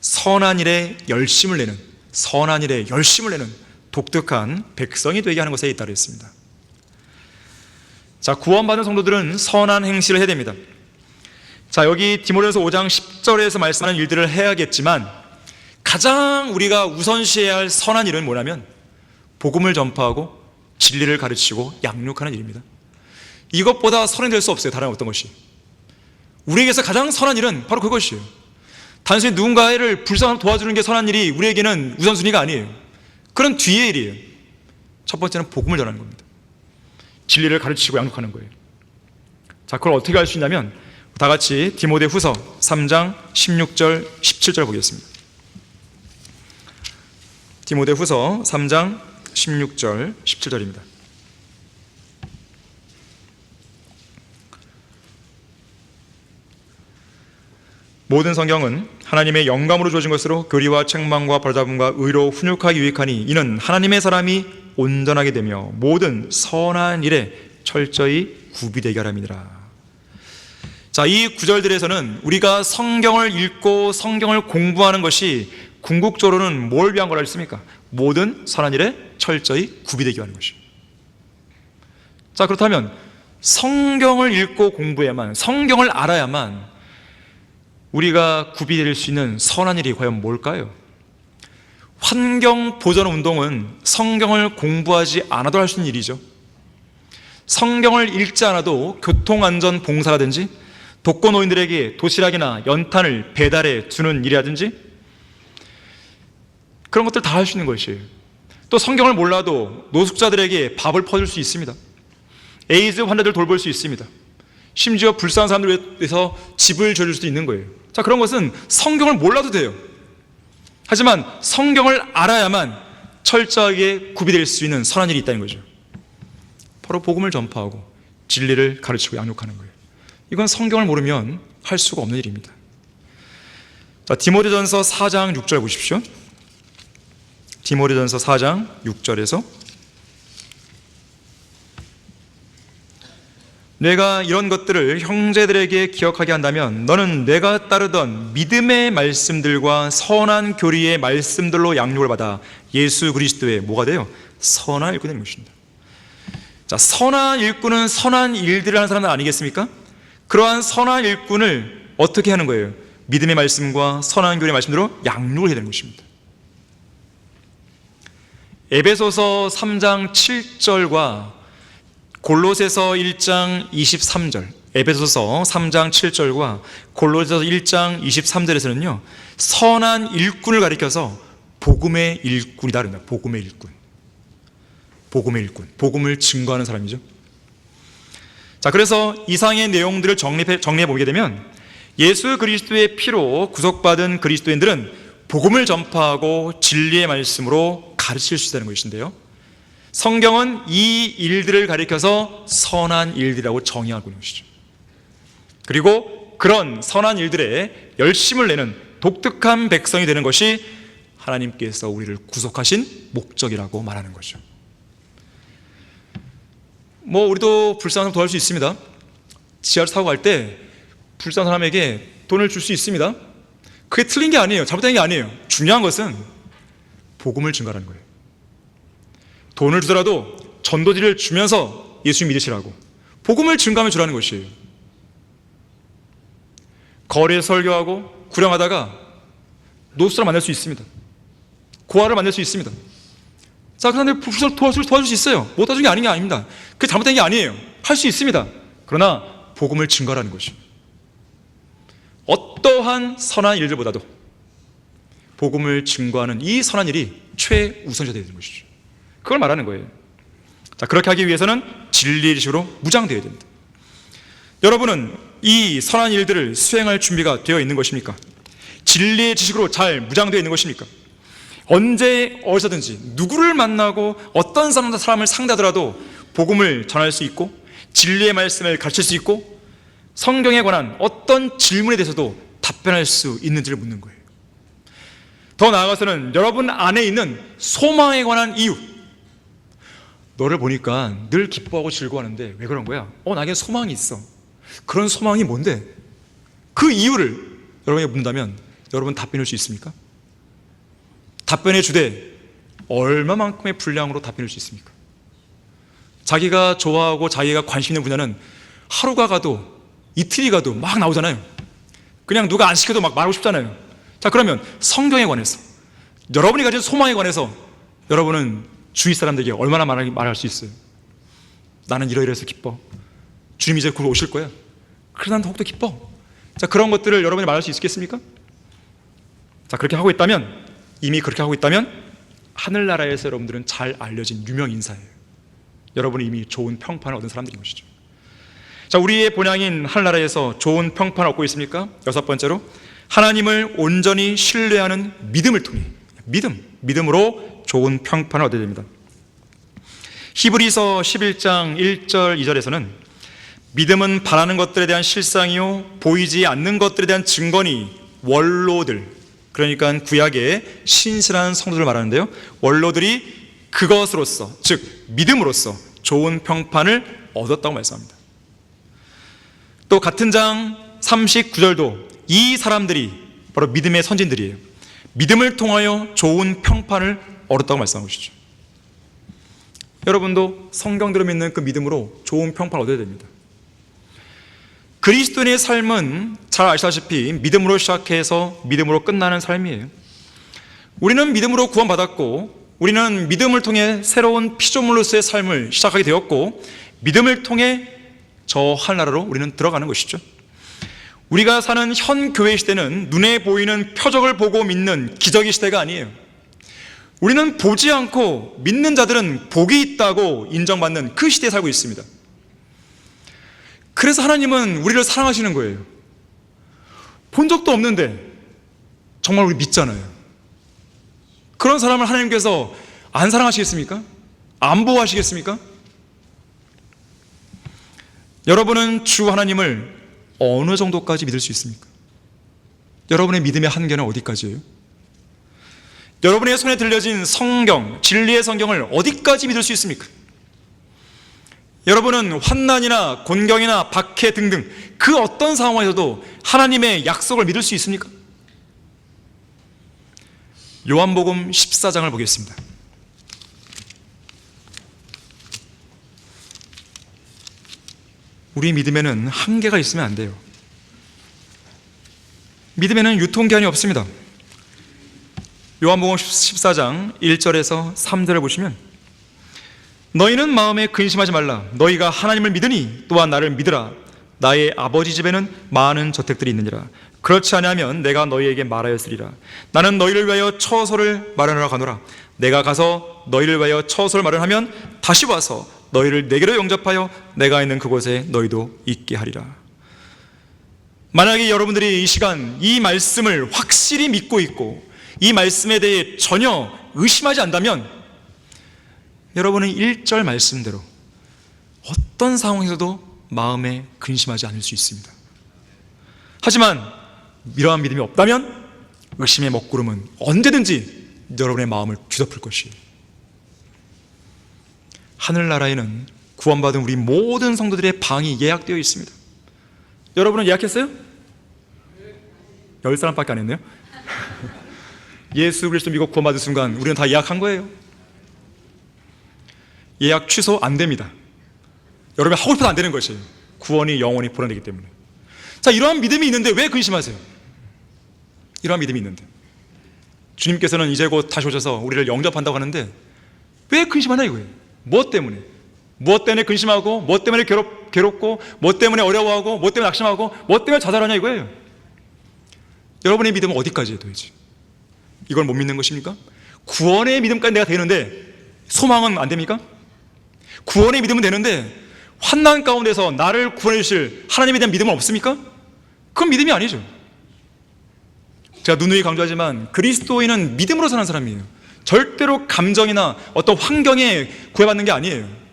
선한 일에 열심을 내는, 선한 일에 열심을 내는 독특한 백성이 되게 하는 것에 있다고 했습니다. 자, 구원받은 성도들은 선한 행실을 해야 됩니다. 자, 여기 디모데전서 5장 10절에서 말씀하는 일들을 해야겠지만 가장 우리가 우선시해야 할 선한 일은 뭐냐면 복음을 전파하고 진리를 가르치고 양육하는 일입니다. 이것보다 선이 될 수 없어요. 다른 어떤 것이. 우리에게서 가장 선한 일은 바로 그것이에요. 단순히 누군가를 불쌍하게 도와주는 게 선한 일이 우리에게는 우선순위가 아니에요. 그런 뒤의 일이에요. 첫 번째는 복음을 전하는 겁니다. 진리를 가르치고 양육하는 거예요. 자, 그걸 어떻게 할 수 있냐면 다 같이 디모데 후서 3장 16절 17절 보겠습니다. 디모데 후서 3장 16절 17절입니다. 모든 성경은 하나님의 영감으로 주어진 것으로 교리와 책망과 바로잡음과 의로 훈육하기 유익하니 이는 하나님의 사람이 온전하게 되며 모든 선한 일에 철저히 구비되게 하람이니라. 자, 이 구절들에서는 우리가 성경을 읽고 성경을 공부하는 것이 궁극적으로는 뭘 위한 거라 했습니까? 모든 선한 일에 철저히 구비되게 하는 것이에요. 자, 그렇다면 성경을 읽고 공부해야만, 성경을 알아야만 우리가 구비될 수 있는 선한 일이 과연 뭘까요? 환경 보전 운동은 성경을 공부하지 않아도 할 수 있는 일이죠. 성경을 읽지 않아도 교통안전 봉사라든지 독거노인들에게 도시락이나 연탄을 배달해 주는 일이라든지 그런 것들 다 할 수 있는 것이에요. 또 성경을 몰라도 노숙자들에게 밥을 퍼줄 수 있습니다. 에이즈 환자들 돌볼 수 있습니다. 심지어 불쌍한 사람들 위해서 집을 지어줄 수도 있는 거예요. 자, 그런 것은 성경을 몰라도 돼요. 하지만 성경을 알아야만 철저하게 구비될 수 있는 선한 일이 있다는 거죠. 바로 복음을 전파하고 진리를 가르치고 양육하는 거예요. 이건 성경을 모르면 할 수가 없는 일입니다. 자, 디모데전서 4장 6절 보십시오. 디모데전서 4장 6절에서 내가 이런 것들을 형제들에게 기억하게 한다면 너는 내가 따르던 믿음의 말씀들과 선한 교리의 말씀들로 양육을 받아 예수 그리스도의 뭐가 돼요? 선한 일꾼이 되는 것입니다. 자, 선한 일꾼은 선한 일들을 하는 사람은 아니겠습니까? 그러한 선한 일꾼을 어떻게 하는 거예요? 믿음의 말씀과 선한 교리의 말씀대로 양육을 해야 되는 것입니다. 에베소서 3장 7절과 골로새서 1장 23절, 에베소서 3장 7절과 골로새서 1장 23절에서는요 선한 일꾼을 가리켜서 복음의 일꾼이다 그럽니다. 복음의 일꾼, 복음의 일꾼, 복음을 증거하는 사람이죠. 자, 그래서 이상의 내용들을 정리해 보게 되면 예수 그리스도의 피로 구속받은 그리스도인들은 복음을 전파하고 진리의 말씀으로 가르칠 수 있다는 것인데요, 성경은 이 일들을 가리켜서 선한 일들이라고 정의하고 있는 것이죠. 그리고 그런 선한 일들에 열심을 내는 독특한 백성이 되는 것이 하나님께서 우리를 구속하신 목적이라고 말하는 거죠. 우리도 불쌍한 사람 도와줄 수 있습니다. 지하철 타고 갈 때 불쌍한 사람에게 돈을 줄 수 있습니다. 그게 틀린 게 아니에요. 잘못된 게 아니에요. 중요한 것은 복음을 증가하는 거예요. 돈을 주더라도 전도지를 주면서 예수 믿으시라고 복음을 증가하며 주라는 것이에요. 거리에 설교하고 구령하다가 노숙자를 만날 수 있습니다. 고아를 만날 수 있습니다. 자, 그런데 도와줄 수 있어요. 못 도와주는 게 아닌 게 아닙니다. 그게 잘못된 게 아니에요. 할 수 있습니다. 그러나 복음을 증거하라는 것이죠. 어떠한 선한 일들보다도 복음을 증거하는 이 선한 일이 최우선시가 되는 것이죠. 그걸 말하는 거예요. 자, 그렇게 하기 위해서는 진리의 지식으로 무장되어야 됩니다. 여러분은 이 선한 일들을 수행할 준비가 되어 있는 것입니까? 진리의 지식으로 잘 무장되어 있는 것입니까? 언제 어디서든지 누구를 만나고 어떤 사람을 상대하더라도 복음을 전할 수 있고 진리의 말씀을 가르칠 수 있고 성경에 관한 어떤 질문에 대해서도 답변할 수 있는지를 묻는 거예요. 더 나아가서는 여러분 안에 있는 소망에 관한 이유, 너를 보니까 늘 기뻐하고 즐거워하는데 왜 그런 거야? 나에게 소망이 있어. 그런 소망이 뭔데? 그 이유를 여러분에게 묻는다면 여러분 답변할 수 있습니까? 답변해 주되 얼마만큼의 분량으로 답변할 수 있습니까? 자기가 좋아하고 자기가 관심 있는 분야는 하루가 가도 이틀이 가도 막 나오잖아요. 그냥 누가 안 시켜도 막 말하고 싶잖아요. 자, 그러면 성경에 관해서 여러분이 가진 소망에 관해서 여러분은 주위 사람들에게 얼마나 말할 수 있어요? 나는 이러이러해서 기뻐. 주님 이제 곧 오실 거야. 그래서 난 더욱더 기뻐. 자, 그런 것들을 여러분이 말할 수 있겠습니까? 자, 그렇게 하고 있다면, 이미 그렇게 하고 있다면 하늘나라에서 여러분들은 잘 알려진 유명 인사예요. 여러분은 이미 좋은 평판을 얻은 사람들인 것이죠. 자, 우리의 본향인 하늘나라에서 좋은 평판을 얻고 있습니까? 여섯 번째로 하나님을 온전히 신뢰하는 믿음을 통해 믿음으로 좋은 평판을 얻어야 됩니다. 히브리서 11장 1절 2절에서는 믿음은 바라는 것들에 대한 실상이요 보이지 않는 것들에 대한 증거니 원로들, 그러니까 구약의 신실한 성도들을 말하는데요, 원로들이 그것으로서, 즉 믿음으로써 좋은 평판을 얻었다고 말씀합니다. 또 같은 장 39절도 이 사람들이 바로 믿음의 선진들이에요. 믿음을 통하여 좋은 평판을 얻었다고 말씀하고 계시죠. 여러분도 성경대로 믿는 그 믿음으로 좋은 평판을 얻어야 됩니다. 그리스도인의 삶은 잘 아시다시피 믿음으로 시작해서 믿음으로 끝나는 삶이에요. 우리는 믿음으로 구원받았고 우리는 믿음을 통해 새로운 피조물로서의 삶을 시작하게 되었고 믿음을 통해 저 하늘나라로 우리는 들어가는 것이죠. 우리가 사는 현 교회 시대는 눈에 보이는 표적을 보고 믿는 기적의 시대가 아니에요. 우리는 보지 않고 믿는 자들은 복이 있다고 인정받는 그 시대에 살고 있습니다. 그래서 하나님은 우리를 사랑하시는 거예요. 본 적도 없는데 정말 우리 믿잖아요. 그런 사람을 하나님께서 안 사랑하시겠습니까? 안 보호하시겠습니까? 여러분은 주 하나님을 어느 정도까지 믿을 수 있습니까? 여러분의 믿음의 한계는 어디까지예요? 여러분의 손에 들려진 성경, 진리의 성경을 어디까지 믿을 수 있습니까? 여러분은 환난이나 곤경이나 박해 등등 그 어떤 상황에서도 하나님의 약속을 믿을 수 있습니까? 요한복음 14장을 보겠습니다. 우리 믿음에는 한계가 있으면 안 돼요. 믿음에는 유통기한이 없습니다. 요한복음 14장 1절에서 3절을 보시면, 너희는 마음에 근심하지 말라. 너희가 하나님을 믿으니 또한 나를 믿으라. 나의 아버지 집에는 많은 저택들이 있느니라. 그렇지 아니하면 내가 너희에게 말하였으리라. 나는 너희를 위하여 처소를 마련하러 가노라. 내가 가서 너희를 위하여 처소를 마련하면 다시 와서 너희를 내게로 영접하여 내가 있는 그곳에 너희도 있게 하리라. 만약에 여러분들이 이 시간 이 말씀을 확실히 믿고 있고 이 말씀에 대해 전혀 의심하지 않다면 여러분은 1절 말씀대로 어떤 상황에서도 마음에 근심하지 않을 수 있습니다. 하지만 이러한 믿음이 없다면 의심의 먹구름은 언제든지 여러분의 마음을 뒤덮을 것이에요. 하늘나라에는 구원받은 우리 모든 성도들의 방이 예약되어 있습니다. 여러분은 예약했어요? 10사람밖에 안 했네요. 예수 그리스도 믿고 구원받은 순간 우리는 다 예약한 거예요. 예약 취소 안 됩니다. 여러분이 하고 싶어도 안 되는 것이에요. 구원이 영원히 보존되기 때문에. 자, 이러한 믿음이 있는데 왜 근심하세요? 이러한 믿음이 있는데 주님께서는 이제 곧 다시 오셔서 우리를 영접한다고 하는데 왜 근심하냐 이거예요. 무엇 때문에? 무엇 때문에 근심하고, 무엇 때문에 괴롭고, 무엇 때문에 어려워하고, 무엇 때문에 낙심하고, 무엇 때문에 좌절하냐 이거예요. 여러분의 믿음은 어디까지에 도대체? 이걸 못 믿는 것입니까? 구원의 믿음까지 내가 되는데 소망은 안 됩니까? 구원의 믿음은 되는데 환난 가운데서 나를 구원해 주실 하나님에 대한 믿음은 없습니까? 그건 믿음이 아니죠. 제가 누누이 강조하지만 그리스도인은 믿음으로 사는 사람이에요. 절대로 감정이나 어떤 환경에 구애받는 게 아니에요.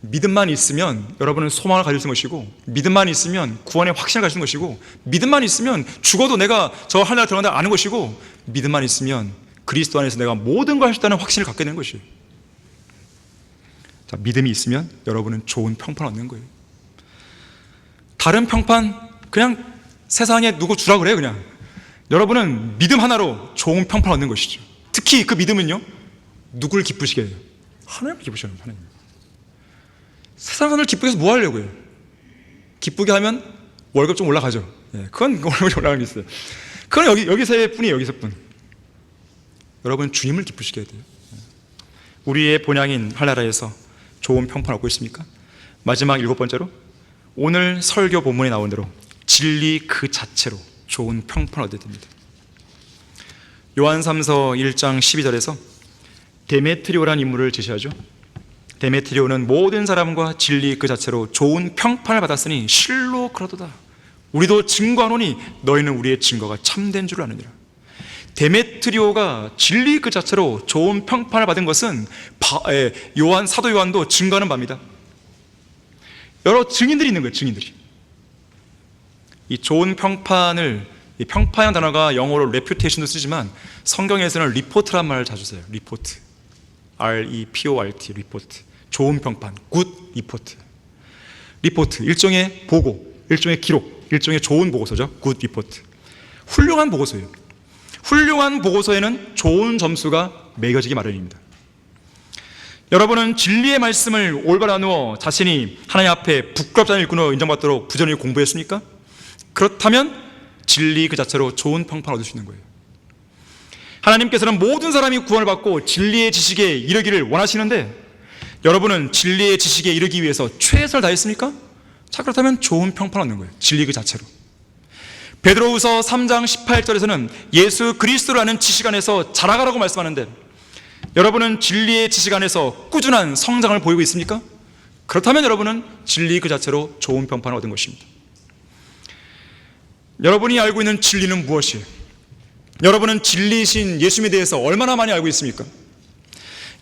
믿음만 있으면 여러분은 소망을 가질 수 있는 것이고, 믿음만 있으면 구원의 확신을 가질 수 있는 것이고, 믿음만 있으면 죽어도 내가 저 하늘나라 들어간다 아는 것이고, 믿음만 있으면 그리스도 안에서 내가 모든 걸 할 수 있다는 확신을 갖게 되는 것이에요. 자, 믿음이 있으면 여러분은 좋은 평판 얻는 거예요. 다른 평판 그냥 세상에 누구 주라 그래요. 그냥 여러분은 믿음 하나로 좋은 평판 얻는 것이죠. 특히 그 믿음은요, 누굴 기쁘시게 해요? 하나님을 기쁘시게 해요. 하나님. 세상을 기쁘게 해서 뭐 하려고 해요? 기쁘게 하면 월급 좀 올라가죠. 예, 그건 월급이 올라가는 게 있어요. 그건 여기서의 뿐이에요. 여기서뿐. 여러분 주님을 기쁘시게 해야 돼요. 우리의 본향인 하늘나라에서 좋은 평판 얻고 있습니까? 마지막 7번째로 오늘 설교 본문에 나온 대로 진리 그 자체로 좋은 평판을 얻어야 됩니다. 요한 3서 1장 12절에서 데메트리오라는 인물을 제시하죠. 데메트리오는 모든 사람과 진리 그 자체로 좋은 평판을 받았으니 실로 그러도다. 우리도 증거하노니 너희는 우리의 증거가 참된 줄 아느니라. 데메트리오가 진리 그 자체로 좋은 평판을 받은 것은 사도 요한도 증거하는 바입니다. 여러 증인들이 있는 거예요. 증인들이. 이 좋은 평판을, 이 평판이라는 단어가 영어로 reputation도 쓰지만 성경에서는 리포트란 말을 자주 써요. 리포트, R-E-P-O-R-T, 리포트. 좋은 평판, good report. 리포트, 일종의 보고, 일종의 기록, 일종의 좋은 보고서죠. good report. 훌륭한 보고서예요. 훌륭한 보고서에는 좋은 점수가 매겨지기 마련입니다. 여러분은 진리의 말씀을 올바로 나누어 자신이 하나님 앞에 부끄럽지 않은 일꾼으로 인정받도록 부지런히 공부했습니까? 그렇다면 진리 그 자체로 좋은 평판을 얻을 수 있는 거예요. 하나님께서는 모든 사람이 구원을 받고 진리의 지식에 이르기를 원하시는데 여러분은 진리의 지식에 이르기 위해서 최선을 다했습니까? 자, 그렇다면 좋은 평판을 얻는 거예요. 진리 그 자체로. 베드로후서 3장 18절에서는 예수 그리스도라는 지식 안에서 자라가라고 말씀하는데, 여러분은 진리의 지식 안에서 꾸준한 성장을 보이고 있습니까? 그렇다면 여러분은 진리 그 자체로 좋은 평판을 얻은 것입니다. 여러분이 알고 있는 진리는 무엇이에요? 여러분은 진리이신 예수님에 대해서 얼마나 많이 알고 있습니까?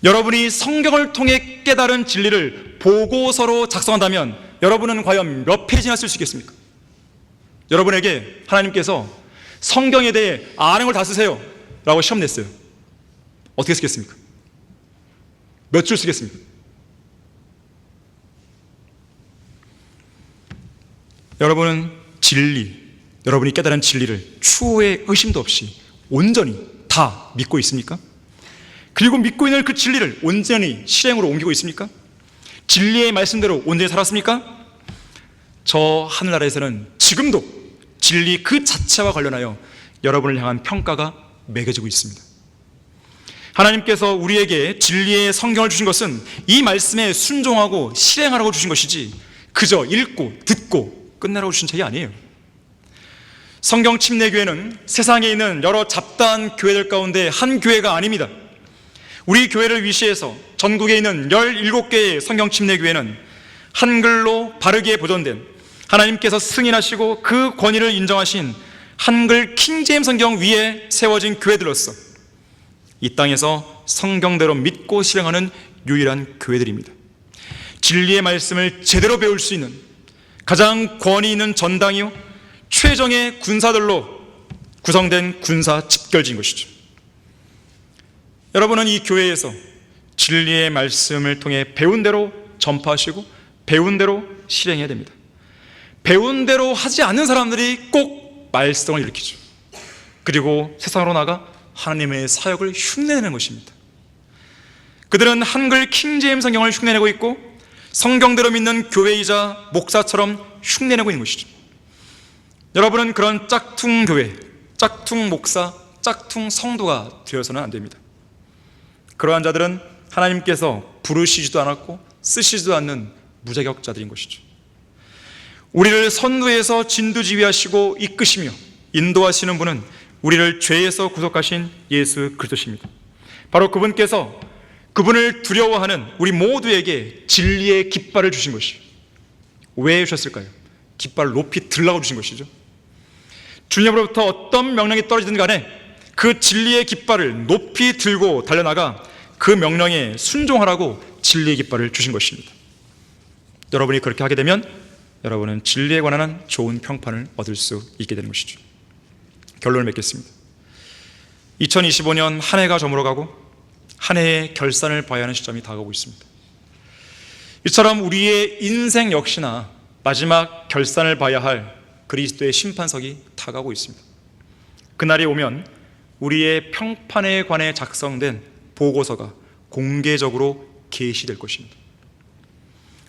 여러분이 성경을 통해 깨달은 진리를 보고서로 작성한다면 여러분은 과연 몇 페이지나 쓸 수 있겠습니까? 여러분에게 하나님께서 성경에 대해 아는 걸 다 쓰세요 라고 시험 냈어요. 어떻게 쓰겠습니까? 몇 줄 쓰겠습니까? 여러분은 여러분이 깨달은 진리를 추후에 의심도 없이 온전히 다 믿고 있습니까? 그리고 믿고 있는 그 진리를 온전히 실행으로 옮기고 있습니까? 진리의 말씀대로 온전히 살았습니까? 저 하늘나라에서는 지금도 진리 그 자체와 관련하여 여러분을 향한 평가가 매겨지고 있습니다. 하나님께서 우리에게 진리의 성경을 주신 것은 이 말씀에 순종하고 실행하라고 주신 것이지 그저 읽고 듣고 끝내라고 주신 책이 아니에요. 성경 침례교회는 세상에 있는 여러 잡다한 교회들 가운데 한 교회가 아닙니다. 우리 교회를 위시해서 전국에 있는 17개의 성경 침례교회는 한글로 바르게 보존된, 하나님께서 승인하시고 그 권위를 인정하신 한글 킹제임스 성경 위에 세워진 교회들로서 이 땅에서 성경대로 믿고 실행하는 유일한 교회들입니다. 진리의 말씀을 제대로 배울 수 있는 가장 권위 있는 전당이요 최정의 군사들로 구성된 군사 집결지인 것이죠. 여러분은 이 교회에서 진리의 말씀을 통해 배운 대로 전파하시고 배운 대로 실행해야 됩니다. 배운 대로 하지 않는 사람들이 꼭 말썽을 일으키죠. 그리고 세상으로 나가 하나님의 사역을 흉내내는 것입니다. 그들은 한글 킹제임스 성경을 흉내내고 있고 성경대로 믿는 교회이자 목사처럼 흉내내고 있는 것이죠. 여러분은 그런 짝퉁 교회, 짝퉁 목사, 짝퉁 성도가 되어서는 안 됩니다. 그러한 자들은 하나님께서 부르시지도 않았고 쓰시지도 않는 무자격자들인 것이죠. 우리를 선두에서 진두지휘하시고 이끄시며 인도하시는 분은 우리를 죄에서 구속하신 예수 그리스도십니다. 바로 그분께서 그분을 두려워하는 우리 모두에게 진리의 깃발을 주신 것이에요. 왜 주셨을까요? 깃발을 높이 들라고 주신 것이죠. 주님으로부터 어떤 명령이 떨어지든 간에 그 진리의 깃발을 높이 들고 달려나가 그 명령에 순종하라고 진리의 깃발을 주신 것입니다. 여러분이 그렇게 하게 되면 여러분은 진리에 관한 좋은 평판을 얻을 수 있게 되는 것이죠. 결론을 맺겠습니다. 2025년 한 해가 저물어가고 한 해의 결산을 봐야 하는 시점이 다가오고 있습니다. 이처럼 우리의 인생 역시나 마지막 결산을 봐야 할 그리스도의 심판석이 다가오고 있습니다. 그날이 오면 우리의 평판에 관해 작성된 보고서가 공개적으로 게시될 것입니다.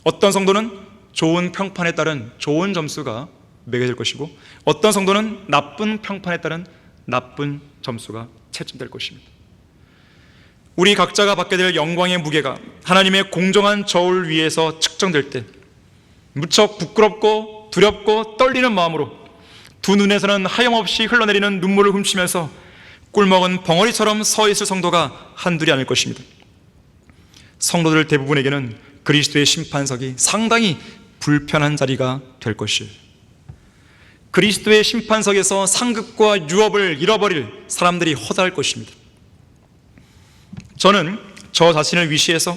어떤 성도는 좋은 평판에 따른 좋은 점수가 매겨질 것이고 어떤 성도는 나쁜 평판에 따른 나쁜 점수가 채점될 것입니다. 우리 각자가 받게 될 영광의 무게가 하나님의 공정한 저울 위에서 측정될 때 무척 부끄럽고 두렵고 떨리는 마음으로 두 눈에서는 하염없이 흘러내리는 눈물을 훔치면서 꿀먹은 벙어리처럼 서 있을 성도가 한둘이 아닐 것입니다. 성도들 대부분에게는 그리스도의 심판석이 상당히 불편한 자리가 될 것이에요. 그리스도의 심판석에서 상급과 유업을 잃어버릴 사람들이 허다할 것입니다. 저는 저 자신을 위시해서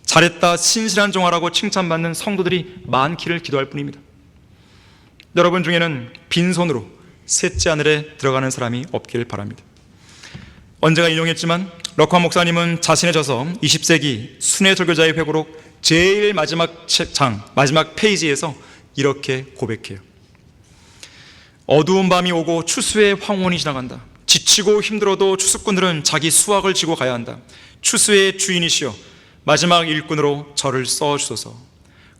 잘했다 신실한 종아라고 칭찬받는 성도들이 많기를 기도할 뿐입니다. 여러분 중에는 빈손으로 셋째 하늘에 들어가는 사람이 없길 바랍니다. 언제가 인용했지만 럭화 목사님은 자신의 저서 20세기 순회 설교자의 회고록 제일 마지막 장, 마지막 페이지에서 이렇게 고백해요. 어두운 밤이 오고 추수의 황혼이 지나간다. 지치고 힘들어도 추수꾼들은 자기 수확을 지고 가야 한다. 추수의 주인이시여 마지막 일꾼으로 저를 써주소서.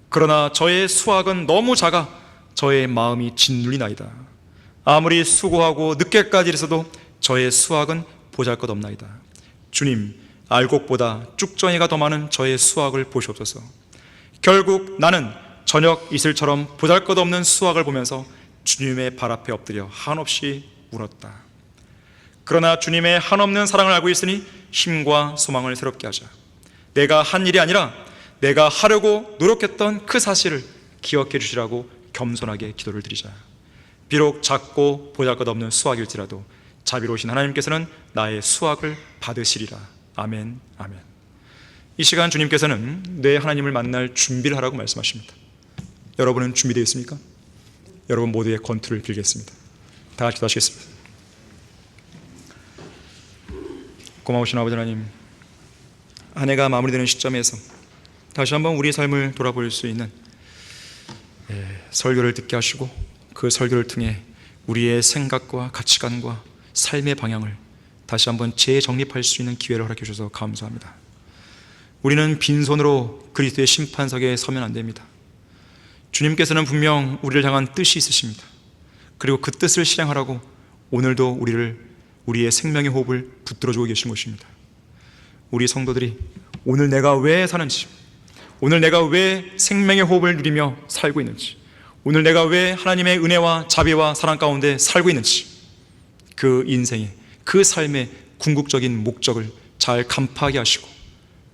그러나 저의 수확은 너무 작아 저의 마음이 짓눌리나이다. 아무리 수고하고 늦게까지 일해서도 저의 수확은 보잘것없나이다. 주님, 알곡보다 쭉정이가 더 많은 저의 수확을 보시옵소서. 결국 나는 저녁 이슬처럼 보잘것없는 수확을 보면서 주님의 발 앞에 엎드려 한없이 울었다. 그러나 주님의 한없는 사랑을 알고 있으니 힘과 소망을 새롭게 하자. 내가 한 일이 아니라 내가 하려고 노력했던 그 사실을 기억해 주시라고 겸손하게 기도를 드리자. 비록 작고 보잘것없는 수확일지라도 자비로우신 하나님께서는 나의 수확을 받으시리라. 아멘, 아멘. 이 시간 주님께서는 내 하나님을 만날 준비를 하라고 말씀하십니다. 여러분은 준비되어 있습니까? 여러분 모두의 권투를 빌겠습니다. 다 같이 기도하시겠습니다. 고마우신 아버지 하나님, 한 해가 마무리되는 시점에서 다시 한번 우리의 삶을 돌아볼 수 있는 설교를 듣게 하시고 그 설교를 통해 우리의 생각과 가치관과 삶의 방향을 다시 한번 재정립할 수 있는 기회를 허락해 주셔서 감사합니다. 우리는 빈손으로 그리스도의 심판석에 서면 안 됩니다. 주님께서는 분명 우리를 향한 뜻이 있으십니다. 그리고 그 뜻을 실행하라고 오늘도 우리의 생명의 호흡을 붙들어주고 계신 것입니다. 우리 성도들이 오늘 내가 왜 사는지, 오늘 내가 왜 생명의 호흡을 누리며 살고 있는지, 오늘 내가 왜 하나님의 은혜와 자비와 사랑 가운데 살고 있는지, 그 인생의, 그 삶의 궁극적인 목적을 잘 간파하게 하시고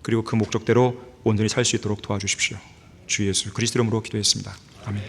그리고 그 목적대로 온전히 살 수 있도록 도와주십시오. 주 예수 그리스도 이름으로 기도했습니다. 아멘.